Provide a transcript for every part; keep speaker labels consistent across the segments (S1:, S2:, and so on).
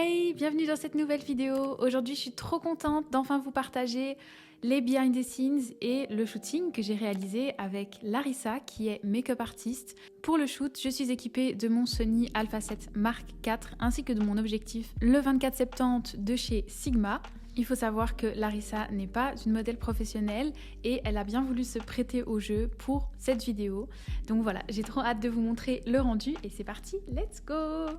S1: Hey, bienvenue dans cette nouvelle vidéo. Aujourd'hui, je suis trop contente d'enfin vous partager les behind the scenes et le shooting que j'ai réalisé avec Larissa, qui est make-up artiste. Pour le shoot, je suis équipée de mon Sony A7 Mark IV ainsi que de mon objectif le 24-70 de chez Sigma. Il faut savoir que Larissa n'est pas une modèle professionnelle et elle a bien voulu se prêter au jeu pour cette vidéo. Donc voilà, j'ai trop hâte de vous montrer le rendu et c'est parti, let's go!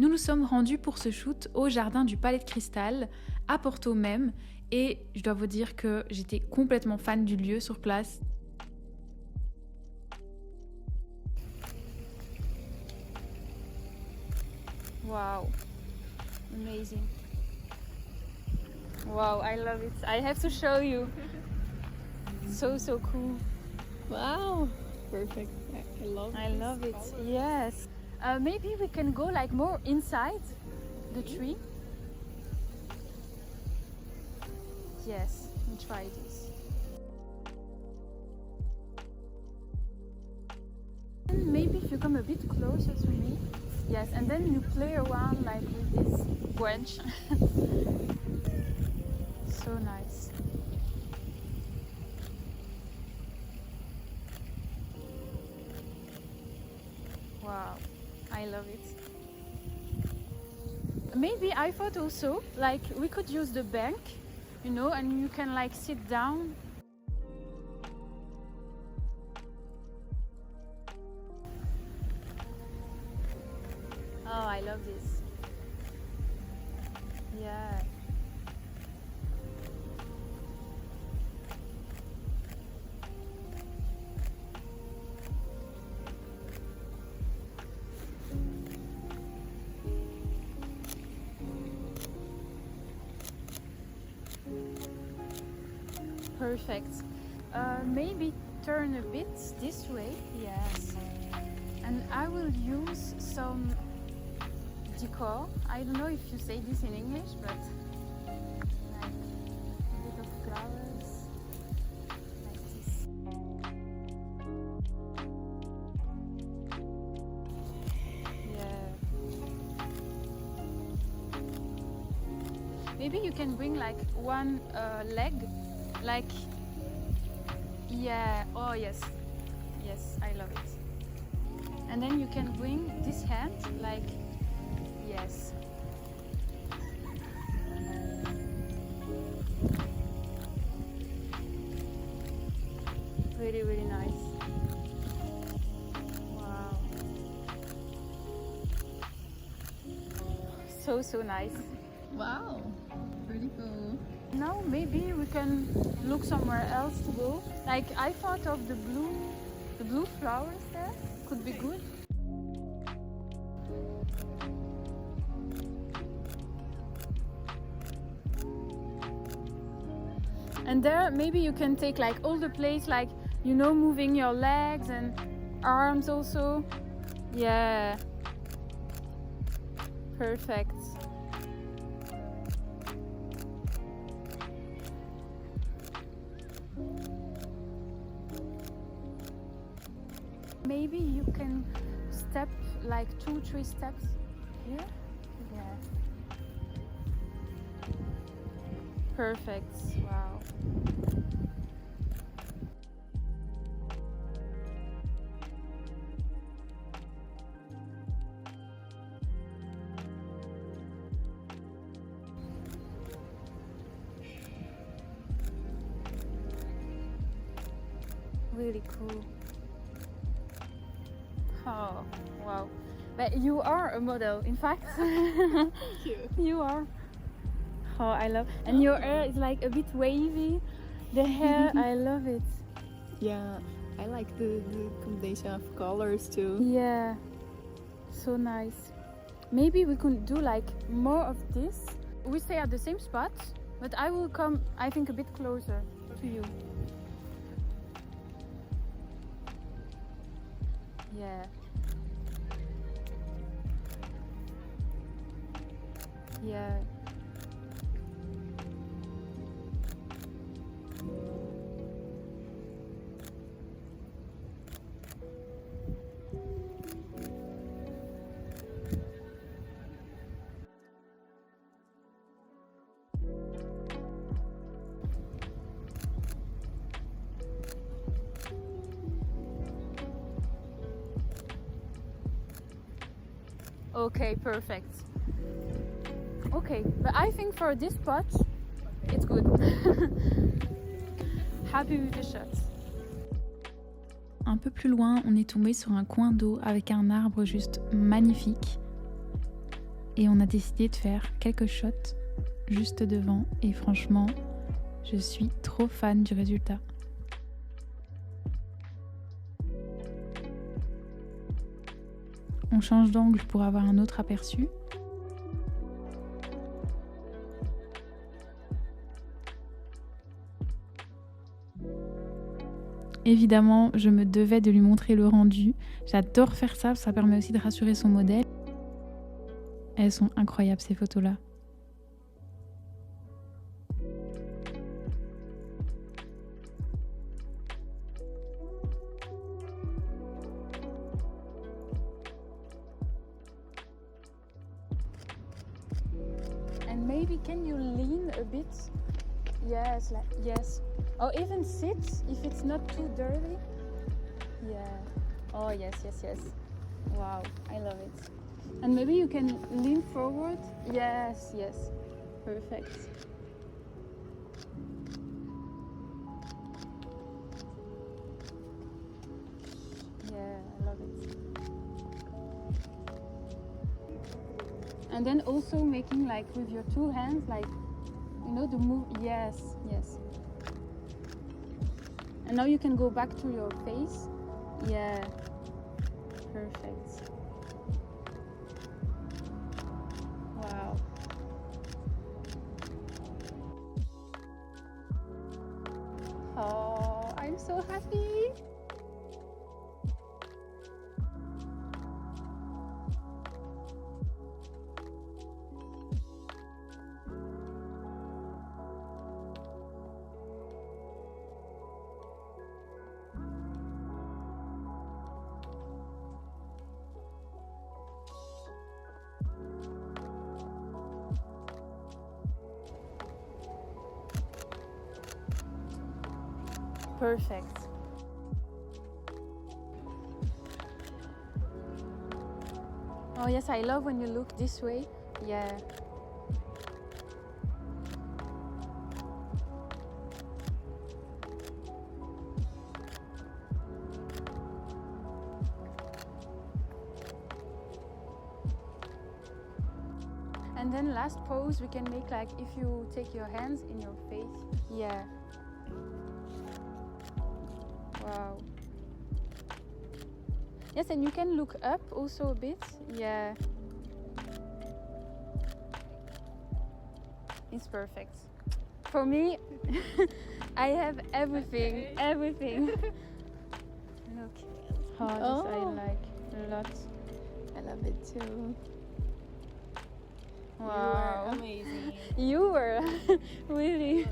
S1: Nous nous sommes rendus pour ce shoot au jardin du Palais de Cristal, à Porto même, et je dois vous dire que j'étais complètement fan du lieu sur place. Wow, amazing. Wow, I love it. I have to show you. So cool.
S2: Wow, perfect. I love
S1: it.
S2: Colors.
S1: Yes. Maybe we can go like more inside the tree. Yes, we'll try this. And maybe if you come a bit closer to me. Yes, and then you play around like with this branch. So nice. Wow, I love it. Maybe I thought also like we could use the bank, you know, and you can like sit down. Oh, I love this. Yeah. Perfect. Maybe turn a bit this way. Yes. And I will use some decor. I don't know if you say this in English, but like a bit of flowers like this. Yeah. Maybe you can bring like one leg. Like, yeah, oh yes, I love it. And then you can bring this hand, like, yes. Really, really nice. Wow. So nice.
S2: Wow, pretty cool.
S1: Now maybe we can look somewhere else to go. Like I thought of the blue flowers there could be good. And there maybe you can take like all the place, like, you know, moving your legs and arms also. Yeah. Perfect. Maybe you can step like 2-3 steps here. Yeah. Perfect. Wow. Really cool. Oh, wow. But you are a model, in fact.
S2: Thank you.
S1: You are. Oh, I love. And your hair is like a bit wavy. The hair, I love it.
S2: Yeah, I like the combination of colors too.
S1: Yeah, so nice. Maybe we could do like more of this. We stay at the same spot, but I will come, I think, a bit closer to you. Yeah. Yeah.
S3: Okay, perfect. Okay, but I think for this spot, it's good. Happy with the shot.
S1: Un peu plus loin, on est tombé sur un coin d'eau avec un arbre juste magnifique. Et on a décidé de faire quelques shots juste devant. Et franchement, je suis trop fan du résultat. On change d'angle pour avoir un autre aperçu. Évidemment, je me devais de lui montrer le rendu. J'adore faire ça, ça permet aussi de rassurer son modèle. Elles sont incroyables ces photos-là.
S3: And maybe can you lean a bit? Yes, like yes. Or even sit if it's not too dirty. Yeah. Oh yes, yes, yes. Wow, I love it. And maybe you can lean forward. Yes, yes. Perfect. Yeah, I love it. And then also making like with your two hands, like, you know, the move. Yes, yes. And now you can go back to your face. Yeah. Perfect. Wow. Oh, I'm so happy. Perfect. Oh yes, I love when you look this way. Yeah. And then last pose we can make like if you take your hands in your face. Yeah. Wow. Yes, and you can look up also a bit. Yeah. It's perfect. For me, I have everything.
S2: Okay.
S3: Everything. Look. Oh, this I like a lot.
S2: I love it too.
S3: Wow.
S2: You were amazing.
S3: You were really.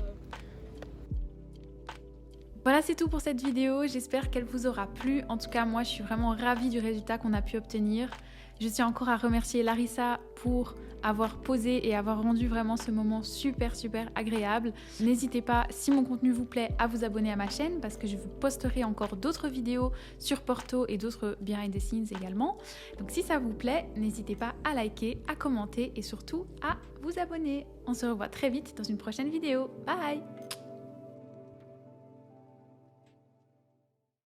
S1: Voilà, c'est tout pour cette vidéo. J'espère qu'elle vous aura plu. En tout cas, moi, je suis vraiment ravie du résultat qu'on a pu obtenir. Je tiens encore à remercier Larissa pour avoir posé et avoir rendu vraiment ce moment super agréable. N'hésitez pas, si mon contenu vous plaît, à vous abonner à ma chaîne parce que je vous posterai encore d'autres vidéos sur Porto et d'autres behind the scenes également. Donc si ça vous plaît, n'hésitez pas à liker, à commenter et surtout à vous abonner. On se revoit très vite dans une prochaine vidéo. Bye!